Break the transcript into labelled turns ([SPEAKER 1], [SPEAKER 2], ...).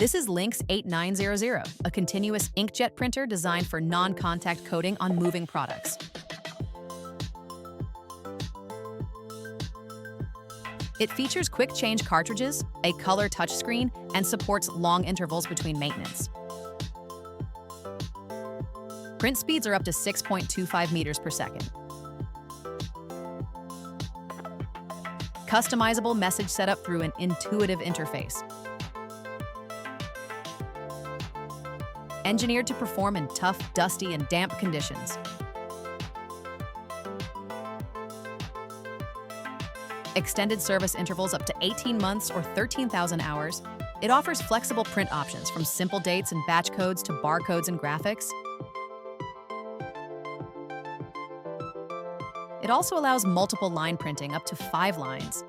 [SPEAKER 1] This is Linx 8900, a continuous inkjet printer designed for non-contact coating on moving products. It features quick change cartridges, a color touchscreen, and supports long intervals between maintenance. Print speeds are up to 6.25 meters per second. Customizable message setup through an intuitive interface. Engineered to perform in tough, dusty, and damp conditions. Extended service intervals up to 18 months or 13,000 hours. It offers flexible print options from simple dates and batch codes to barcodes and graphics. It also allows multiple line printing up to 5 lines.